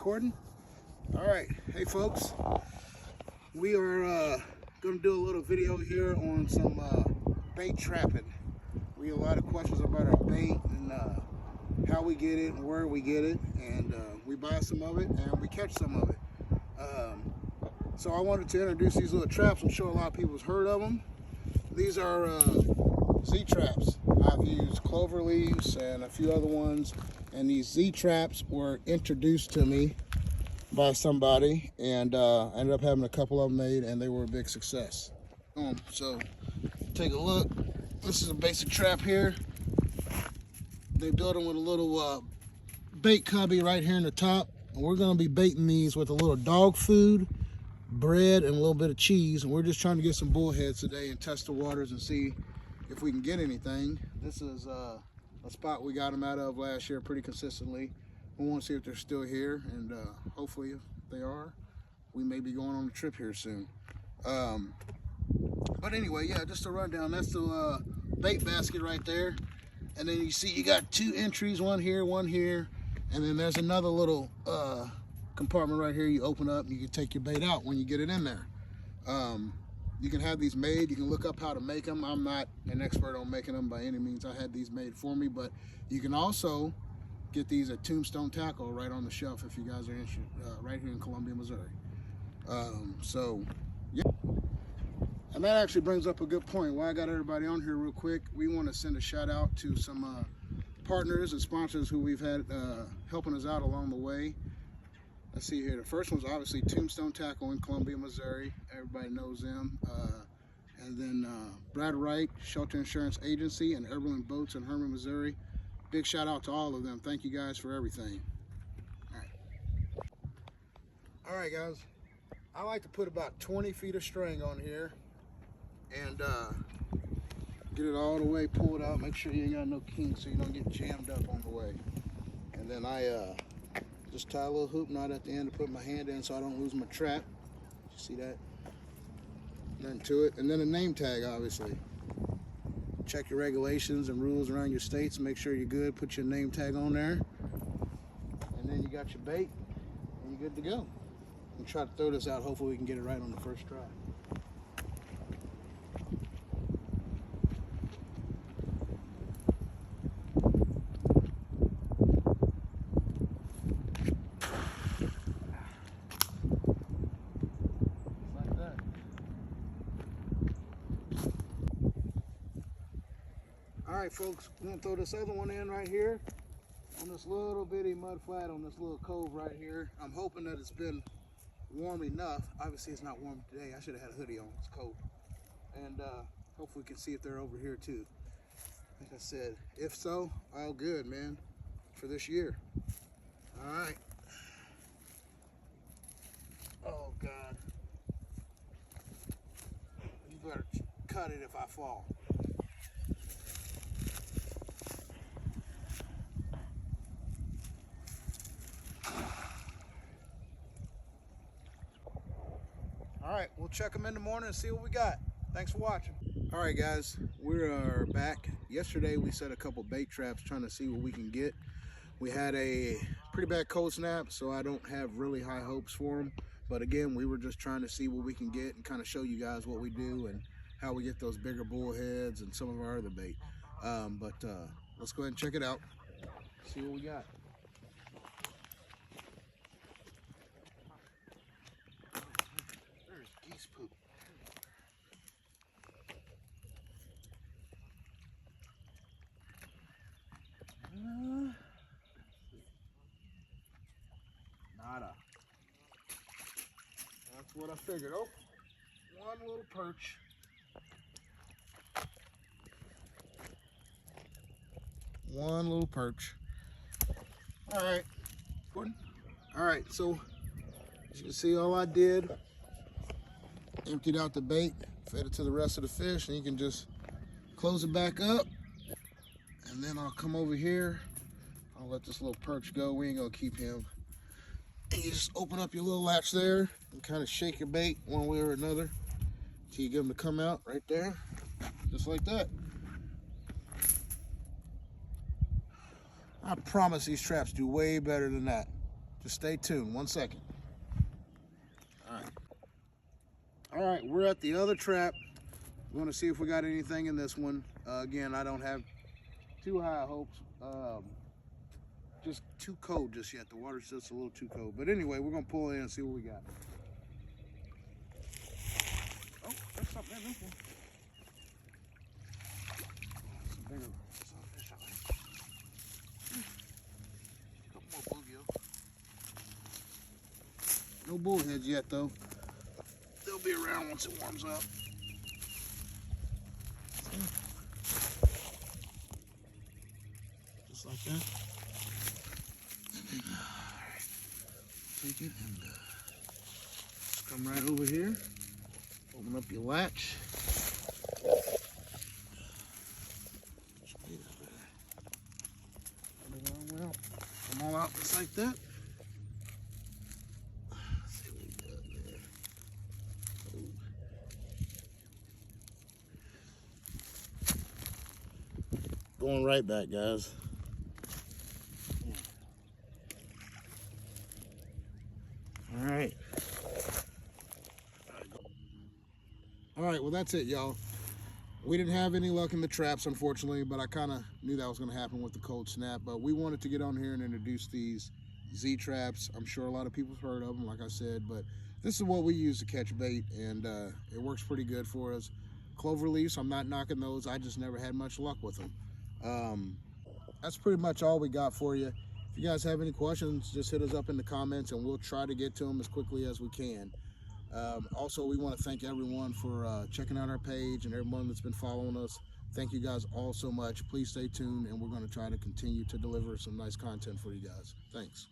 recording? All right. Hey, folks. We are going to do a little video here on some bait trapping. We have a lot of questions about our bait and how we get it and where we get it. And we buy some of it and we catch some of it. So I wanted to introduce these little traps. I'm sure a lot of people's heard of them. These are Z-traps. I've used clover leaves and a few other ones, and these Z-traps were introduced to me by somebody, and I ended up having a couple of them made, and they were a big success. So take a look. This is a basic trap here. They built them with a little bait cubby right here in the top, and we're going to be baiting these with a little dog food, bread, and a little bit of cheese. And we're just trying to get some bullheads today and test the waters and see if we can get anything. This is a spot we got them out of last year pretty consistently. We want to see if they're still here, and hopefully if they are, we may be going on a trip here soon. But anyway, yeah, just a rundown. That's the bait basket right there. And then you see you got two entries, one here, and then there's another little compartment right here you open up and you can take your bait out when you get it in there. You can have these made. You can look up how to make them. I'm not an expert on making them by any means. I had these made for me, but you can also get these at Tombstone Tackle right on the shelf if you guys are interested, right here in Columbia, Missouri. So, yeah. And that actually brings up a good point. While I got everybody on here real quick, we want to send a shout out to some partners and sponsors who we've had helping us out along the way. Let's see here. The first one's obviously Tombstone Tackle in Columbia, Missouri. Everybody knows them. And then Brad Wright, Shelter Insurance Agency, and Eberlin Boats in Hermann, Missouri. Big shout out to all of them. Thank you guys for everything. All right, guys. I like to put about 20 feet of string on here and get it all the way pulled out. Make sure you ain't got no kinks so you don't get jammed up on the way. And then I just tie a little hoop knot at the end to put my hand in so I don't lose my trap. You see that? Nothing to it. And then a name tag, obviously. Check your regulations and rules around your states. Make sure you're good. Put your name tag on there. And then you got your bait and you're good to go. And try to throw this out. Hopefully we can get it right on the first try. Alright folks, I'm going to throw this other one in right here on this little bitty mud flat on this little cove right here. I'm hoping that it's been warm enough. Obviously it's not warm today. I should have had a hoodie on. It's cold. And hopefully we can see if they're over here too. Like I said, if so, all good, man, for this year. Alright. Oh God. You better cut it if I fall. All right, we'll check them in the morning and see what we got. Thanks for watching. All right, guys, we are back. Yesterday, we set a couple bait traps trying to see what we can get. We had a pretty bad cold snap, so I don't have really high hopes for them. But again, we were just trying to see what we can get and kind of show you guys what we do and how we get those bigger bullheads and some of our other bait. Let's go ahead and check it out. See what we got. Poop. Nada. That's what I figured. Oh, one little perch. One little perch. All right. All right, so as you can see, all I did, emptied out the bait, fed it to the rest of the fish, and you can just close it back up. And then I'll come over here. I'll let this little perch go. We ain't gonna keep him. And you just open up your little latch there and kind of shake your bait one way or another till you get him to come out right there, just like that. I promise these traps do way better than that. Just stay tuned. 1 second. All right, we're at the other trap. We're gonna see if we got anything in this one. Again, I don't have too high hopes. Just too cold just yet. The water's just a little too cold. But anyway, we're gonna pull in and see what we got. Oh, there's something in this one. Some bigger fish out there. Couple more bluegill. No bullheads yet though. They'll be around once it warms up. Just like that. Take it and come right over here. Open up your latch. Come all out just like that. See what we got there. Going right back, guys. All right, well, that's it, y'all. We didn't have any luck in the traps, unfortunately, but I kind of knew that was going to happen with the cold snap. But we wanted to get on here and introduce these Z-traps. I'm sure a lot of people have heard of them, like I said, but this is what we use to catch bait, and it works pretty good for us. Clover leaves, I'm not knocking those. I just never had much luck with them. That's pretty much all we got for you. If you guys have any questions, just hit us up in the comments, and we'll try to get to them as quickly as we can. Also, we want to thank everyone for checking out our page and everyone that's been following us. Thank you guys all so much. Please stay tuned, and we're going to try to continue to deliver some nice content for you guys. Thanks.